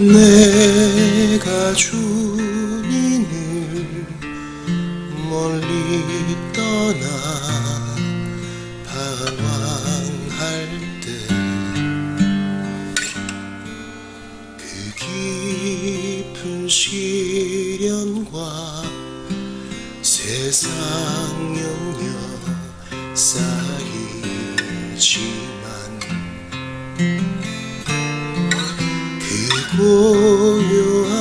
내가 주님을 멀리 떠나 방황할 때 그 깊은 시련과 세상 영역 쌓이지만 그 고요한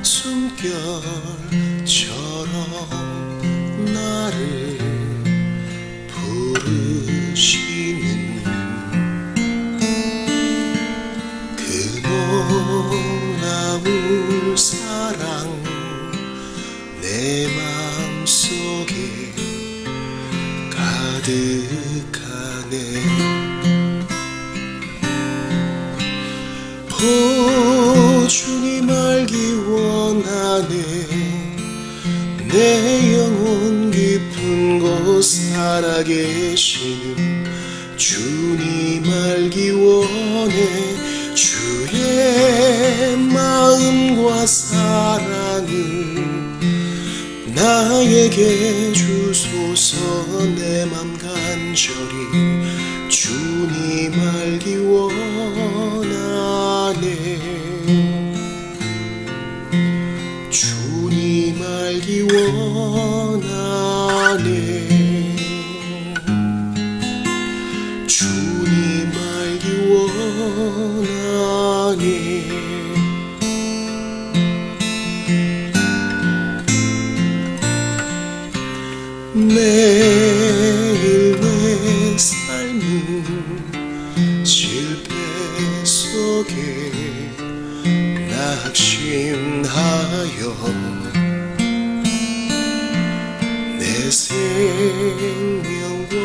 숨결처럼 나를 부르시는 그 놀라운 사랑 내 맘속에 가득하네. 오 주님 알기 원하네. 내 영혼 깊은 곳 살아계시는 주님 알기 원해. 주의 마음과 사랑을 나에게 주소서. 내 맘 간절히 주님 알기 원하네. 주님 알기 원하네. 주님 알기 원하네. 매일 내 삶은 실패 속에 낙심하여 내 생명과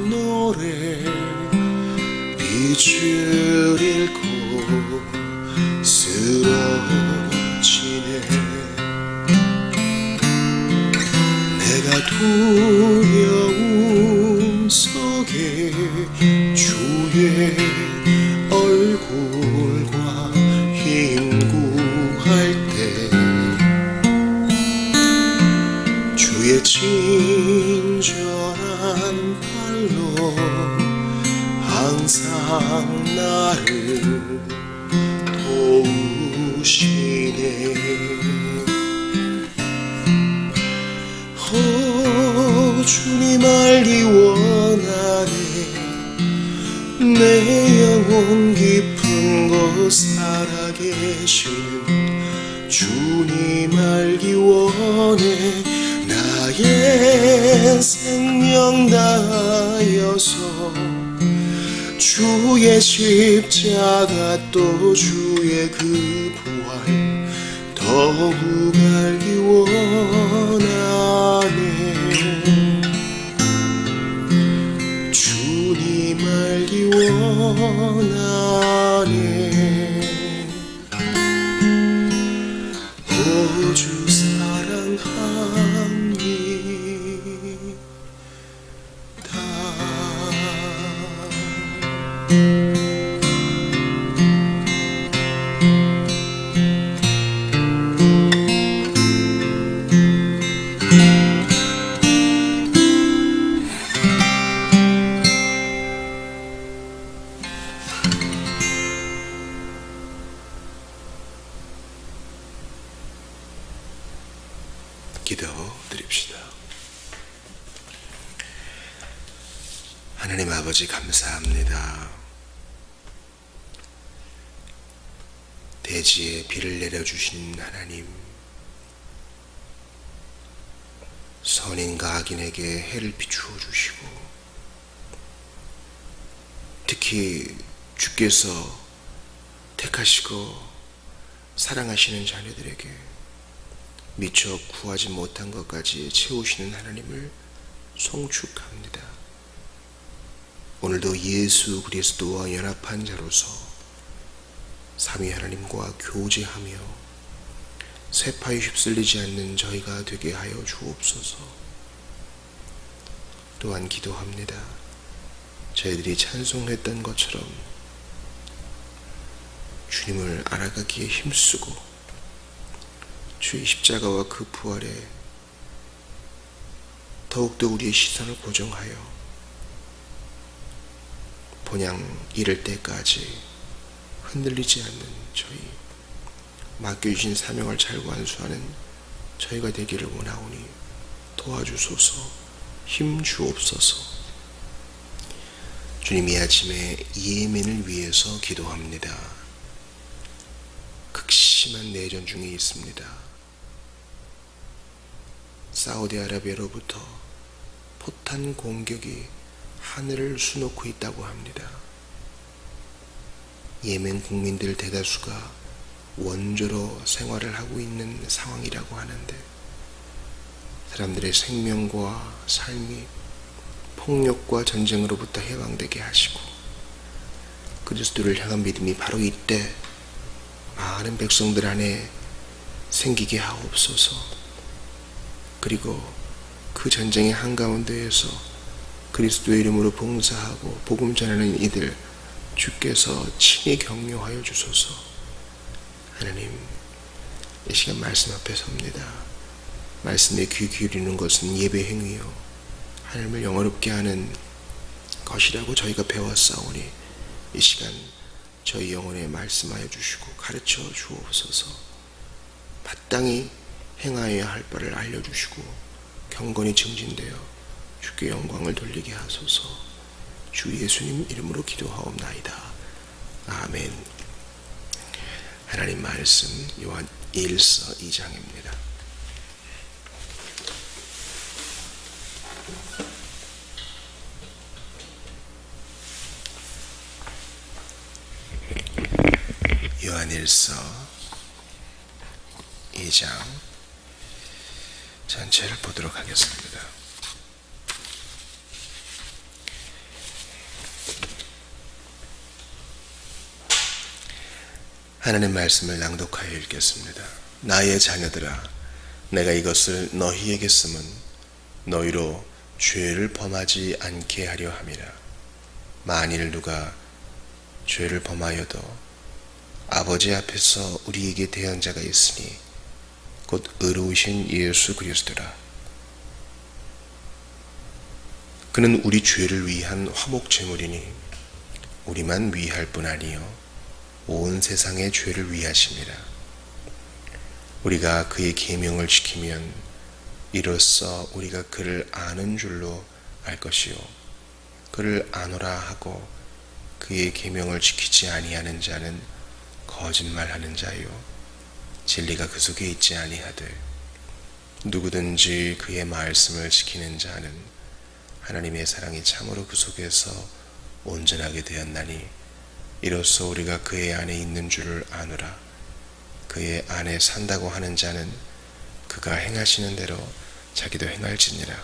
노래 빛을 잃고 쓰러지네. 내가 두려움 속에 주의 얼굴과 힘구할 때 주의 친절한 팔로 항상 나를 도우시네. 오 주님 알기 원하네. 내 영혼 깊은 곳 살아계시는 주님 알기 원해. 나의 생명 다하여서 주의 십자가 또 주의 그 부활 더욱 알기 원하네. 주님 알기 원하네. 오 주 사랑합니다. 기도 드립시다. 하나님 아버지 감사합니다. 대지에 비를 내려주신 하나님, 선인과 악인에게 해를 비추어 주시고 특히 주께서 택하시고 사랑하시는 자녀들에게 미처 구하지 못한 것까지 채우시는 하나님을 송축합니다. 오늘도 예수 그리스도와 연합한 자로서 삼위 하나님과 교제하며 세파에 휩쓸리지 않는 저희가 되게 하여 주옵소서. 또한 기도합니다. 저희들이 찬송했던 것처럼 주님을 알아가기에 힘쓰고 주의 십자가와 그 부활에 더욱더 우리의 시선을 고정하여 본향 이를 때까지 흔들리지 않는 저희, 맡겨주신 사명을 잘 완수하는 저희가 되기를 원하오니 도와주소서, 힘 주옵소서. 주님, 이 아침에 예멘을 위해서 기도합니다. 극심한 내전 중에 있습니다. 사우디아라비아로부터 포탄 공격이 하늘을 수놓고 있다고 합니다. 예멘 국민들 대다수가 원조로 생활을 하고 있는 상황이라고 하는데, 사람들의 생명과 삶이 폭력과 전쟁으로부터 해방되게 하시고 그리스도를 향한 믿음이 바로 이때 많은 백성들 안에 생기게 하옵소서. 그리고 그 전쟁의 한가운데에서 그리스도의 이름으로 봉사하고 복음 전하는 이들 주께서 친히 격려하여 주소서. 하나님, 이 시간 말씀 앞에 섭니다. 말씀에 귀 기울이는 것은 예배 행위요 하나님을 영화롭게 하는 것이라고 저희가 배웠사오니 이 시간 저희 영혼에 말씀하여 주시고 가르쳐 주옵소서. 마땅히 행하여야 할 바를 알려주시고 경건이 증진되어 주께 영광을 돌리게 하소서. 주 예수님 이름으로 기도하옵나이다. 아멘. 하나님 말씀 요한 1서 2장입니다. 요한1서 2장 전체를 보도록 하겠습니다. 하나님 말씀을 낭독하여 읽겠습니다. 나의 자녀들아, 내가 이것을 너희에게 쓰면 너희로 죄를 범하지 않게 하려 함이라. 만일 누가 죄를 범하여도 아버지 앞에서 우리에게 대언자가 있으니 곧 의로우신 예수 그리스도라. 그는 우리 죄를 위한 화목 제물이니 우리만 위할 뿐 아니요 온 세상의 죄를 위하심이라. 우리가 그의 계명을 지키면 이로써 우리가 그를 아는 줄로 알 것이요 그를 아노라 하고 그의 계명을 지키지 아니하는 자는 거짓말하는 자요 진리가 그 속에 있지 아니하되 누구든지 그의 말씀을 지키는 자는 하나님의 사랑이 참으로 그 속에서 온전하게 되었나니 이로써 우리가 그의 안에 있는 줄을 아노라. 그의 안에 산다고 하는 자는 그가 행하시는 대로 자기도 행할지니라.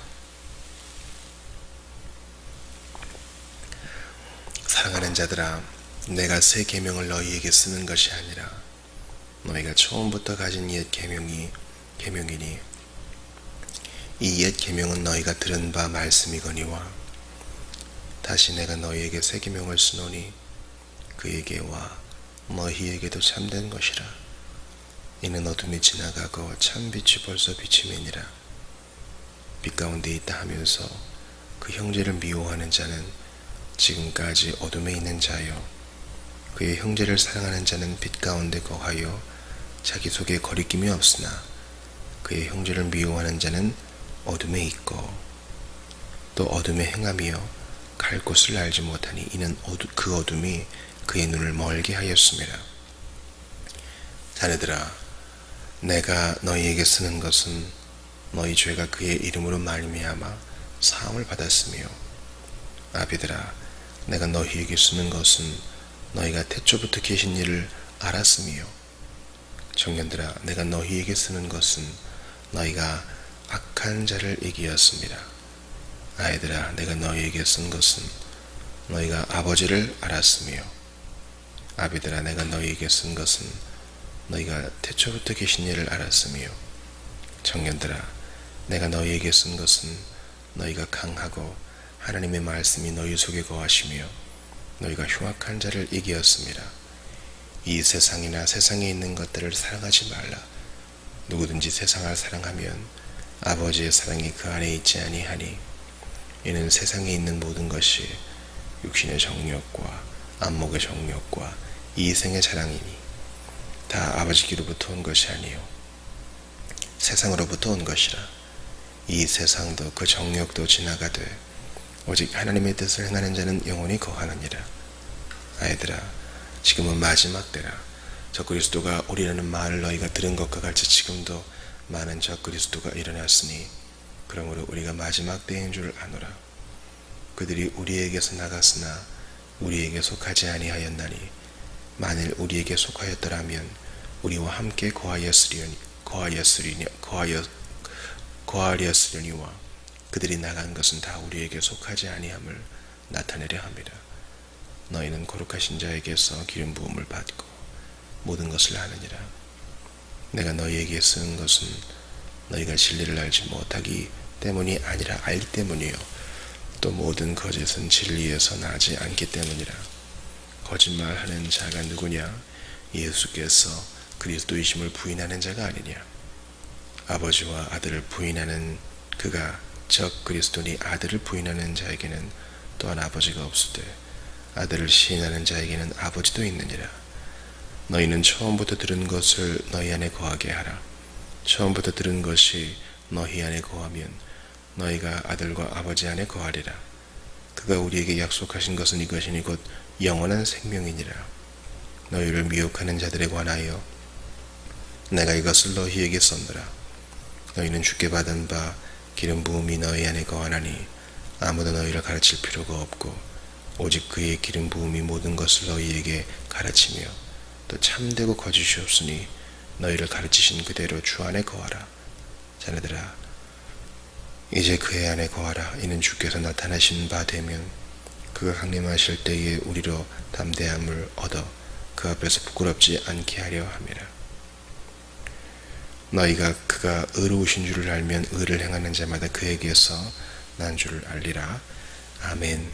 사랑하는 자들아, 내가 새 계명을 너희에게 쓰는 것이 아니라 너희가 처음부터 가진 옛 계명이니 이 옛 계명은 너희가 들은 바 말씀이거니와 다시 내가 너희에게 새 계명을 쓰노니 그에게와 너희에게도 참된 것이라. 이는 어둠이 지나가고 참 빛이 벌써 비치매니라. 빛 가운데 있다 하면서 그 형제를 미워하는 자는 지금까지 어둠에 있는 자요 그의 형제를 사랑하는 자는 빛 가운데 거하여 자기 속에 거리낌이 없으나 그의 형제를 미워하는 자는 어둠에 있고 또 어둠에 행하며 갈 곳을 알지 못하니 이는 그 어둠이 그의 눈을 멀게 하였습니다. 자네들아, 내가 너희에게 쓰는 것은 너희 죄가 그의 이름으로 말미암아 사함을 받았으며 아비들아, 내가 너희에게 쓰는 것은 너희가 태초부터 계신 일을 알았으며 청년들아, 내가 너희에게 쓰는 것은 너희가 악한 자를 이기었습니다. 아이들아, 내가 너희에게 쓴 것은 너희가 아버지를 알았으며 아비들아, 내가 너희에게 쓴 것은 너희가 태초부터 계신 일을 알았으며 청년들아, 내가 너희에게 쓴 것은 너희가 강하고 하나님의 말씀이 너희 속에 거하시며 너희가 흉악한 자를 이기었습니다. 이 세상이나 세상에 있는 것들을 사랑하지 말라. 누구든지 세상을 사랑하면 아버지의 사랑이 그 안에 있지 아니하니 이는 세상에 있는 모든 것이 육신의 정욕과 안목의 정욕과 이생의 자랑이니 다 아버지께로부터 온 것이 아니요 세상으로부터 온 것이라. 이 세상도 그 정욕도 지나가되 오직 하나님의 뜻을 행하는 자는 영원히 거하느니라. 아이들아, 지금은 마지막 때라. 적그리스도가 오리라는 말을 너희가 들은 것과 같이 지금도 많은 적그리스도가 일어났으니 그러므로 우리가 마지막 때인 줄 아노라. 그들이 우리에게서 나갔으나 우리에게 속하지 아니하였나니 만일 우리에게 속하였더라면 우리와 함께 거하였으려니와 그들이 나간 것은 다 우리에게 속하지 아니함을 나타내려 함이라. 너희는 거룩하신 자에게서 기름 부음을 받고 모든 것을 아느니라. 내가 너희에게 쓰는 것은 너희가 진리를 알지 못하기 때문이 아니라 알기 때문이요 또 모든 거짓은 진리에서 나지 않기 때문이라. 거짓말하는 자가 누구냐? 예수께서 그리스도이심을 부인하는 자가 아니냐? 아버지와 아들을 부인하는 그가 적 그리스도니 아들을 부인하는 자에게는 또한 아버지가 없으되 아들을 시인하는 자에게는 아버지도 있느니라. 너희는 처음부터 들은 것을 너희 안에 거하게 하라. 처음부터 들은 것이 너희 안에 거하면 너희가 아들과 아버지 안에 거하리라. 그가 우리에게 약속하신 것은 이것이니 곧 영원한 생명이니라. 너희를 미혹하는 자들에 관하여 내가 이것을 너희에게 썼노라. 너희는 주께 받은 바 기름 부음이 너희 안에 거하나니 아무도 너희를 가르칠 필요가 없고 오직 그의 기름 부음이 모든 것을 너희에게 가르치며 또 참되고 거짓이 없으니 너희를 가르치신 그대로 주 안에 거하라. 자네들아, 이제 그의 안에 거하라. 이는 주께서 나타나신 바 되면 그가 강림하실 때에 우리로 담대함을 얻어 그 앞에서 부끄럽지 않게 하려 함이라. 너희가 그가 의로우신 줄을 알면 의를 행하는 자마다 그에게서 난 줄을 알리라. 아멘.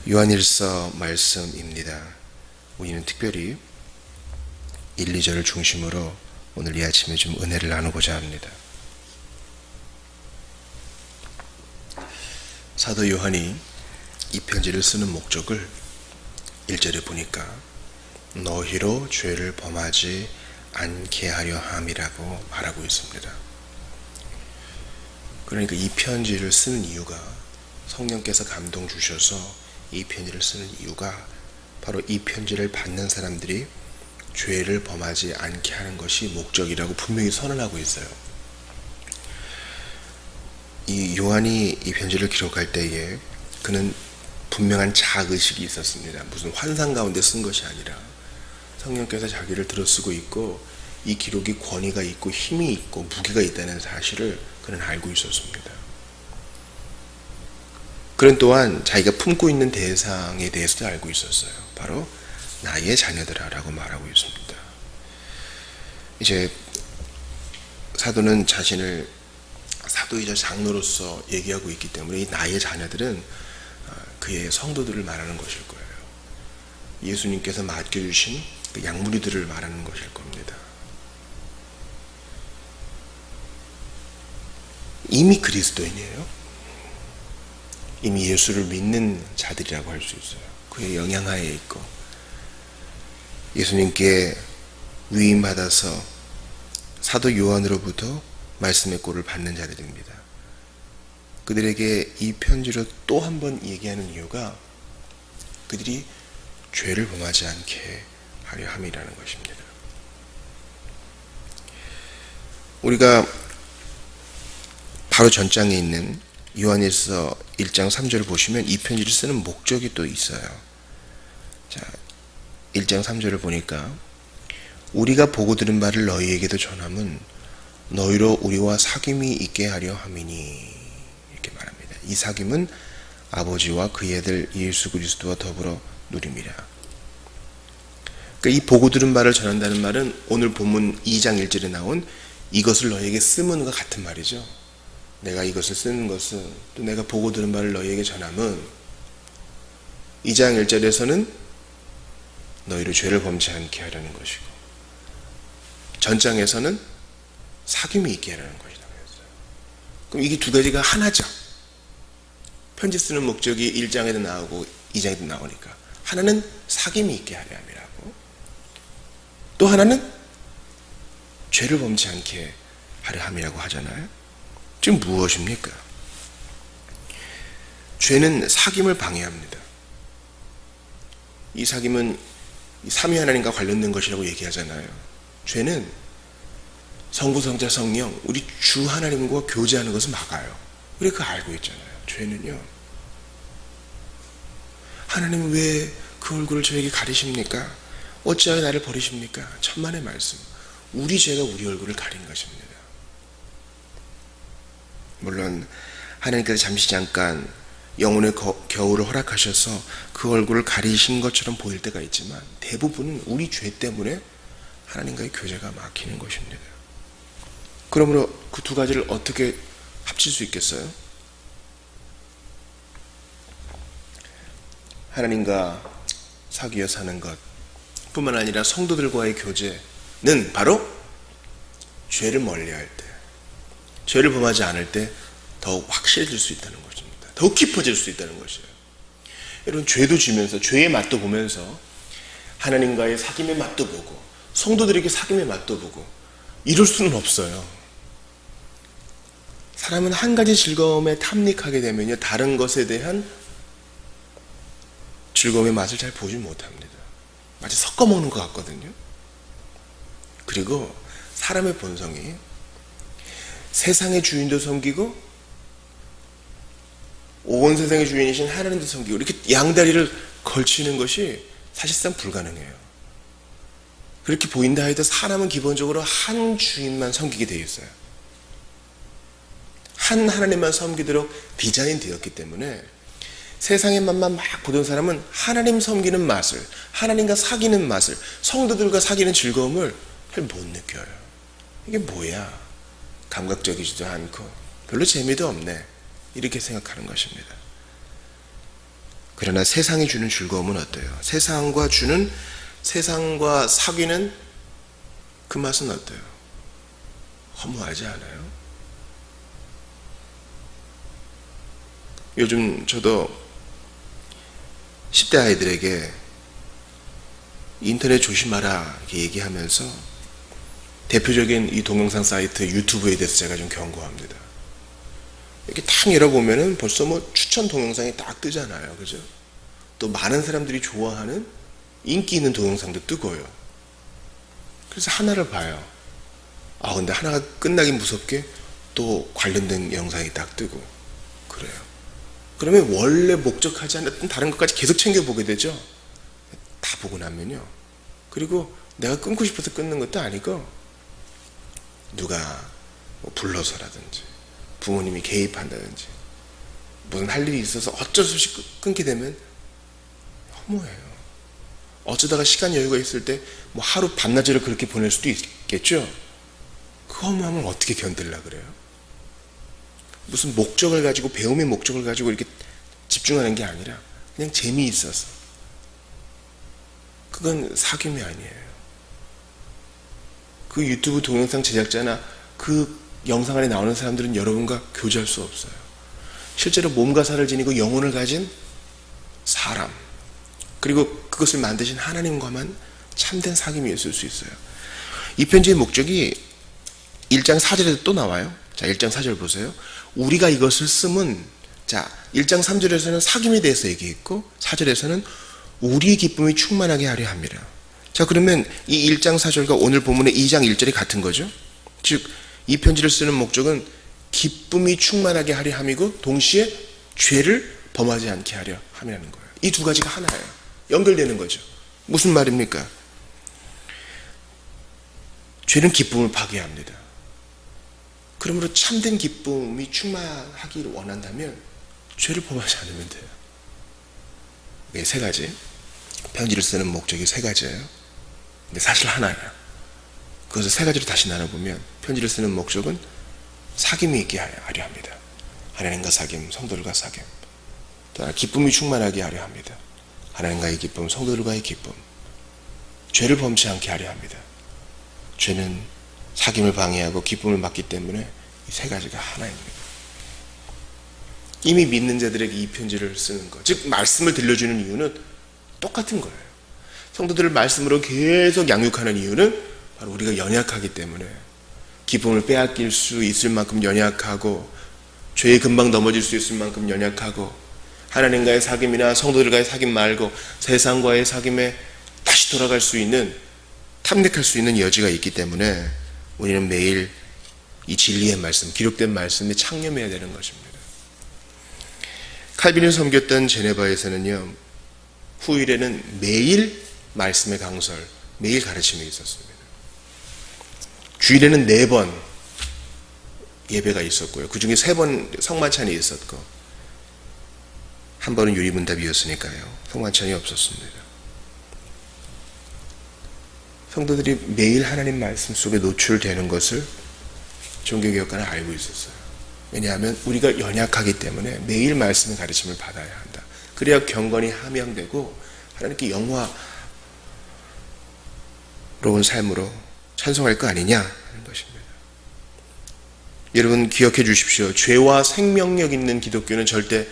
요한일서 말씀입니다. 우리는 특별히 1, 2절을 중심으로 오늘 이 아침에 좀 은혜를 나누고자 합니다. 사도 요한이 이 편지를 쓰는 목적을 1절에 보니까 너희로 죄를 범하지 않게 하려 함이라고 말하고 있습니다. 그러니까 이 편지를 쓰는 이유가 성령께서 감동 주셔서 이 편지를 쓰는 이유가 바로 이 편지를 받는 사람들이 죄를 범하지 않게 하는 것이 목적이라고 분명히 선언하고 있어요. 이 요한이 이 편지를 기록할 때에 그는 분명한 자의식이 있었습니다. 무슨 환상 가운데 쓴 것이 아니라 성령께서 자기를 들어쓰고 있고 이 기록이 권위가 있고 힘이 있고 무게가 있다는 사실을 그는 알고 있었습니다. 그는 또한 자기가 품고 있는 대상에 대해서도 알고 있었어요. 바로 나의 자녀들아라고 말하고 있습니다. 이제 사도는 자신을 사도이자 장로로서 얘기하고 있기 때문에 이 나의 자녀들은 그의 성도들을 말하는 것일 거예요. 예수님께서 맡겨주신 그 양무리들을 말하는 것일 겁니다. 이미 그리스도인이에요. 이미 예수를 믿는 자들이라고 할 수 있어요. 그의 영향하에 있고 예수님께 위임받아서 사도 요한으로부터 말씀의 꼴을 받는 자들입니다. 그들에게 이 편지로 또 한 번 얘기하는 이유가 그들이 죄를 범하지 않게 하려 함이라는 것입니다. 우리가 바로 전장에 있는 요한일서 1장 3절을 보시면 이 편지를 쓰는 목적이 또 있어요. 자, 1장 3절을 보니까 우리가 보고 들은 바를 너희에게도 전함은 너희로 우리와 사귐이 있게 하려 함이니 이렇게 말합니다. 이 사귐은 아버지와 그의 아들 예수 그리스도와 더불어 누림이라. 그러니까 이 보고 들은 바를 전한다는 말은 오늘 본문 2장 1절에 나온 이것을 너희에게 쓰문과 같은 말이죠. 내가 이것을 쓰는 것은 또 내가 보고 들은 바를 너희에게 전함은 2장 1절에서는 너희를 죄를 범치 않게 하려는 것이고, 전장에서는 사귐이 있게 하려는 것이라고 했어요. 그럼 이게 두 가지가 하나죠. 편지 쓰는 목적이 1장에도 나오고 2장에도 나오니까, 하나는 사귐이 있게 하려 함이라고, 또 하나는 죄를 범치 않게 하려 함이라고 하잖아요. 지금 무엇입니까? 죄는 사귐을 방해합니다. 이 사귐은 삼위 하나님과 관련된 것이라고 얘기하잖아요. 죄는 성부, 성자, 성령, 우리 주 하나님과 교제하는 것을 막아요. 우리 그거 알고 있잖아요. 죄는요, 하나님 왜 그 얼굴을 저에게 가리십니까? 어찌하여 나를 버리십니까? 천만의 말씀. 우리 죄가 우리 얼굴을 가린 것입니다. 물론 하나님께서 잠깐 영혼의 겨울을 허락하셔서 그 얼굴을 가리신 것처럼 보일 때가 있지만, 대부분은 우리 죄 때문에 하나님과의 교제가 막히는 것입니다. 그러므로 그 두 가지를 어떻게 합칠 수 있겠어요? 하나님과 사귀어 사는 것 뿐만 아니라 성도들과의 교제는 바로 죄를 멀리할 때, 죄를 범하지 않을 때 더욱 확실해질 수 있다는 것입니다. 더욱 깊어질 수 있다는 것이에요. 여러분, 죄도 지면서, 죄의 맛도 보면서 하나님과의 사귐의 맛도 보고 성도들에게 사귐의 맛도 보고 이럴 수는 없어요. 사람은 한 가지 즐거움에 탐닉하게 되면요, 다른 것에 대한 즐거움의 맛을 잘 보지 못합니다. 마치 섞어 먹는 것 같거든요. 그리고 사람의 본성이 세상의 주인도 섬기고 온 세상의 주인이신 하나님도 섬기고, 이렇게 양다리를 걸치는 것이 사실상 불가능해요. 그렇게 보인다 해도 사람은 기본적으로 한 주인만 섬기게 되어 있어요. 한 하나님만 섬기도록 디자인 되었기 때문에 세상의 맛만 막 보던 사람은 하나님 섬기는 맛을, 하나님과 사귀는 맛을, 성도들과 사귀는 즐거움을 잘 못 느껴요. 이게 뭐야? 감각적이지도 않고 별로 재미도 없네, 이렇게 생각하는 것입니다. 그러나 세상이 주는 즐거움은 어때요? 세상과 사귀는 그 맛은 어때요? 허무하지 않아요? 요즘 저도 10대 아이들에게 인터넷 조심하라 이렇게 얘기하면서 대표적인 이 동영상 사이트 유튜브에 대해서 제가 좀 경고합니다. 이렇게 탁 열어보면은 벌써 추천 동영상이 딱 뜨잖아요. 그죠? 또 많은 사람들이 좋아하는 인기 있는 동영상도 뜨고요. 그래서 하나를 봐요. 근데 하나가 끝나긴 무섭게 또 관련된 영상이 딱 뜨고 그래요. 그러면 원래 목적하지 않았던 다른 것까지 계속 챙겨보게 되죠. 다 보고 나면요. 그리고 내가 끊고 싶어서 끊는 것도 아니고, 누가 불러서라든지 부모님이 개입한다든지 무슨 할 일이 있어서 어쩔 수 없이 끊게 되면 허무해요. 어쩌다가 시간 여유가 있을 때 하루 반나절을 그렇게 보낼 수도 있겠죠. 그 허무함을 어떻게 견딜라 그래요? 무슨 목적을 가지고, 배움의 목적을 가지고 이렇게 집중하는 게 아니라 그냥 재미있어서. 그건 사귐이 아니에요. 그 유튜브 동영상 제작자나 그 영상 안에 나오는 사람들은 여러분과 교제할 수 없어요. 실제로 몸과 살을 지니고 영혼을 가진 사람, 그리고 그것을 만드신 하나님과만 참된 사귐이 있을 수 있어요. 이 편지의 목적이 1장 4절에도 또 나와요. 자, 1장 4절 보세요. 우리가 이것을 쓰면, 자, 1장 3절에서는 사귐에 대해서 얘기했고 4절에서는 우리의 기쁨이 충만하게 하려 합니다. 자, 그러면 이 1장 4절과 오늘 본문의 2장 1절이 같은 거죠. 즉, 이 편지를 쓰는 목적은 기쁨이 충만하게 하려 함이고 동시에 죄를 범하지 않게 하려 함이라는 거예요. 이 두 가지가 하나예요. 연결되는 거죠. 무슨 말입니까? 죄는 기쁨을 파괴합니다. 그러므로 참된 기쁨이 충만하기를 원한다면 죄를 범하지 않으면 돼요. 이게 세 가지. 편지를 쓰는 목적이 세 가지예요. 근데 사실 하나예요. 그것을 세 가지로 다시 나눠보면 편지를 쓰는 목적은 사귐이 있게 하려 합니다. 하나님과 사귐, 성도들과 사귐. 또 기쁨이 충만하게 하려 합니다. 하나님과의 기쁨, 성도들과의 기쁨. 죄를 범치 않게 하려 합니다. 죄는 사귐을 방해하고 기쁨을 막기 때문에 이 세 가지가 하나입니다. 이미 믿는 자들에게 이 편지를 쓰는 것, 즉 말씀을 들려주는 이유는 똑같은 거예요. 성도들을 말씀으로 계속 양육하는 이유는 바로 우리가 연약하기 때문에, 기쁨을 빼앗길 수 있을 만큼 연약하고, 죄에 금방 넘어질 수 있을 만큼 연약하고, 하나님과의 사귐이나 성도들과의 사귐 말고 세상과의 사귐에 다시 돌아갈 수 있는, 탐닉할 수 있는 여지가 있기 때문에 우리는 매일 이 진리의 말씀, 기록된 말씀에 창념해야 되는 것입니다. 칼빈을 섬겼던 제네바에서는요, 후일에는 매일 말씀의 강설, 매일 가르침이 있었습니다. 주일에는 4번 예배가 있었고요. 그 중에 3번 성만찬이 있었고, 한 번은 유리문답이었으니까요, 성만찬이 없었습니다. 성도들이 매일 하나님 말씀 속에 노출되는 것을 종교개혁가는 알고 있었어요. 왜냐하면 우리가 연약하기 때문에 매일 말씀의 가르침을 받아야 한다. 그래야 경건이 함양되고 하나님께 영화로운 삶으로 찬송할 거 아니냐 하는 것입니다. 여러분 기억해 주십시오. 죄와 생명력 있는 기독교는 절대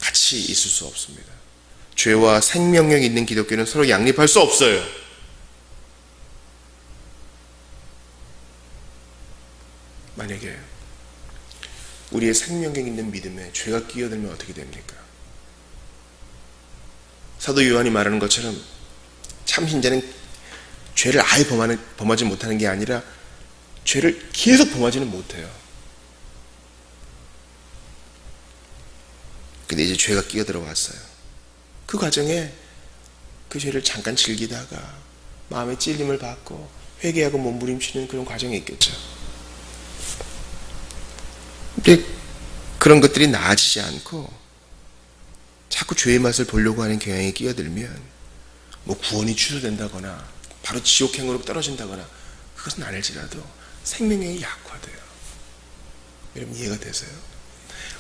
같이 있을 수 없습니다. 죄와 생명력 있는 기독교는 서로 양립할 수 없어요. 만약에 우리의 생명력 있는 믿음에 죄가 끼어들면 어떻게 됩니까? 사도 요한이 말하는 것처럼 참 신자는 죄를 아예 범하지 못하는 게 아니라 죄를 계속 범하지는 못해요. 근데 이제 죄가 끼어들어 왔어요. 그 과정에 그 죄를 잠깐 즐기다가 마음의 찔림을 받고 회개하고 몸부림치는 그런 과정이 있겠죠. 근데 그런 것들이 나아지지 않고 자꾸 죄의 맛을 보려고 하는 경향이 끼어들면 뭐 구원이 취소된다거나 바로 지옥행으로 떨어진다거나 그것은 아닐지라도 생명력이 약화돼요. 여러분 이해가 되세요?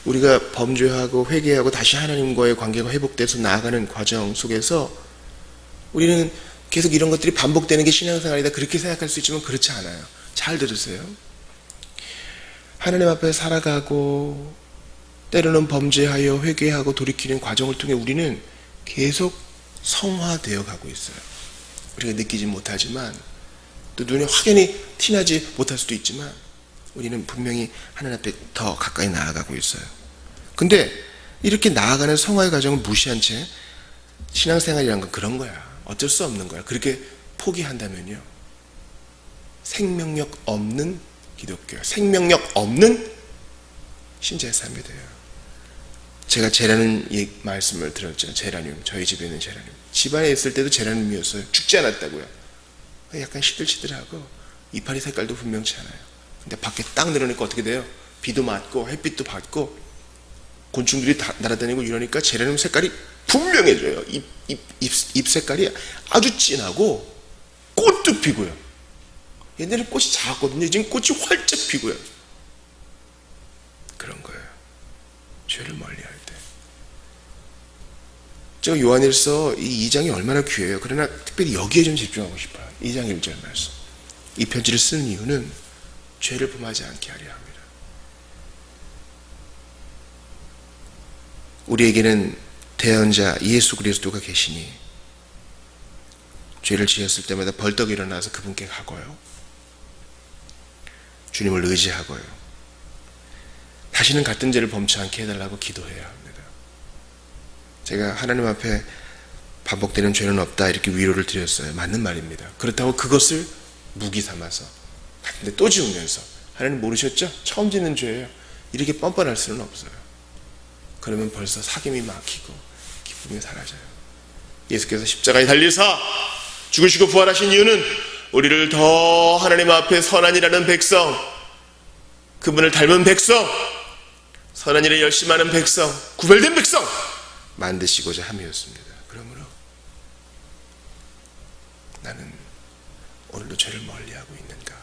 우리가 범죄하고 회개하고 다시 하나님과의 관계가 회복돼서 나아가는 과정 속에서 우리는 계속 이런 것들이 반복되는 게 신앙생활이다 그렇게 생각할 수 있지만 그렇지 않아요. 잘 들으세요. 하나님 앞에 살아가고 때로는 범죄하여 회개하고 돌이키는 과정을 통해 우리는 계속 성화되어 가고 있어요. 우리가 느끼지 못하지만 또 눈에 확연히 티나지 못할 수도 있지만 우리는 분명히 하나님 앞에 더 가까이 나아가고 있어요. 근데 이렇게 나아가는 성화의 과정을 무시한 채 신앙생활이란 건 그런 거야. 어쩔 수 없는 거야. 그렇게 포기한다면요, 생명력 없는 기독교, 생명력 없는 신자의 삶이 돼요. 제가 제라늄 말씀을 들었죠. 제라늄, 저희 집에 있는 제라늄. 집안에 있을 때도 제라늄이었어요. 죽지 않았다고요. 약간 시들시들하고 이파리 색깔도 분명치 않아요. 근데 밖에 딱 내려놓으니까 어떻게 돼요? 비도 맞고 햇빛도 받고 곤충들이 다 날아다니고 이러니까 제라늄 색깔이 분명해져요. 잎 색깔이 아주 진하고 꽃도 피고요. 옛날에 꽃이 작았거든요. 지금 꽃이 활짝 피고요. 그런 거예요. 죄를 멀리할 때. 제가 요한일서 이 2장이 얼마나 귀해요. 그러나 특별히 여기에 좀 집중하고 싶어요. 2장 1절 말씀. 이 편지를 쓰는 이유는 죄를 범하지 않게 하려 합니다. 우리에게는 대언자 예수 그리스도가 계시니 죄를 지었을 때마다 벌떡 일어나서 그분께 가고요, 주님을 의지하고요, 다시는 같은 죄를 범치 않게 해달라고 기도해야 합니다. 제가 하나님 앞에 반복되는 죄는 없다 이렇게 위로를 드렸어요. 맞는 말입니다. 그렇다고 그것을 무기 삼아서 근데 또 지우면서 하나님 모르셨죠? 처음 짓는 죄예요. 이렇게 뻔뻔할 수는 없어요. 그러면 벌써 사귐이 막히고 기쁨이 사라져요. 예수께서 십자가에 달리사 죽으시고 부활하신 이유는 우리를 더 하나님 앞에 선한 일하는 백성, 그분을 닮은 백성, 선한 일에 열심하는 백성, 구별된 백성 만드시고자 함이었습니다. 그러므로 나는 오늘도 죄를 멀리하고 있는가,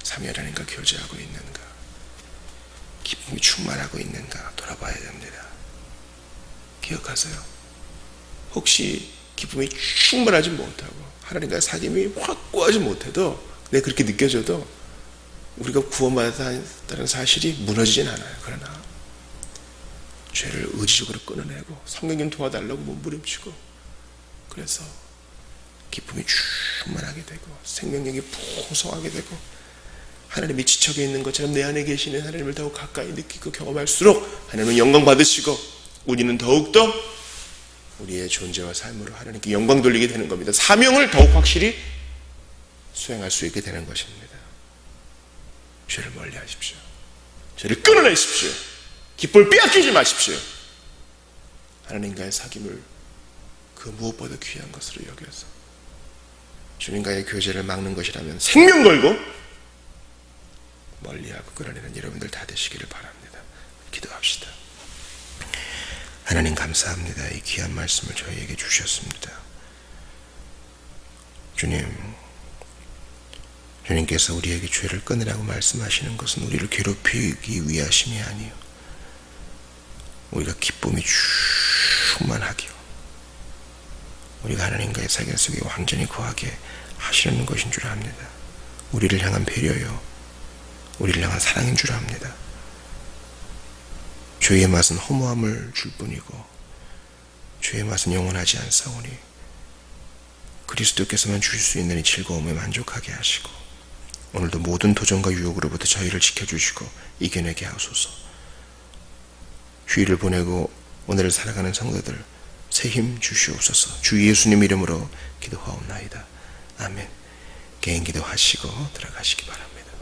삼위 하나님과 교제하고 있는가, 기쁨이 충만하고 있는가 돌아봐야 됩니다. 기억하세요. 혹시 기쁨이 충만하지 못하고 하나님과의 사귐이 확고하지 못해도, 내 그렇게 느껴져도 우리가 구원받았다는 사실이 무너지진 않아요. 그러나 죄를 의지적으로 끊어내고 성령님 도와달라고 몸부림치고, 그래서 기쁨이 충만하게 되고 생명력이 풍성하게 되고 하나님이 지척에 있는 것처럼 내 안에 계시는 하나님을 더욱 가까이 느끼고 경험할수록 하나님은 영광 받으시고 우리는 더욱더 우리의 존재와 삶으로 하나님께 영광 돌리게 되는 겁니다. 사명을 더욱 확실히 수행할 수 있게 되는 것입니다. 죄를 멀리 하십시오. 죄를 끊어내십시오. 기쁨을 빼앗기지 마십시오. 하나님과의 사귐을 그 무엇보다 귀한 것으로 여겨서 주님과의 교제를 막는 것이라면 생명 걸고 멀리하고 끌어내는 여러분들 다 되시기를 바랍니다. 기도합시다. 하나님 감사합니다. 이 귀한 말씀을 저희에게 주셨습니다. 주님께서 우리에게 죄를 끊으라고 말씀하시는 것은 우리를 괴롭히기 위하심이 아니요, 우리가 기쁨이 충만하기요, 우리가 하나님과의 사귐 속에 완전히 거하게 하시려는 것인 줄 압니다. 우리를 향한 배려요, 우리를 향한 사랑인 줄 압니다. 죄의 맛은 허무함을 줄 뿐이고 죄의 맛은 영원하지 않사오니 그리스도께서만 주실 수 있는 이 즐거움에 만족하게 하시고 오늘도 모든 도전과 유혹으로부터 저희를 지켜주시고 이겨내게 하소서. 주일을 보내고 오늘을 살아가는 성도들 새 힘 주시옵소서. 주 예수님 이름으로 기도하옵나이다. 아멘. 개인 기도하시고 들어가시기 바랍니다.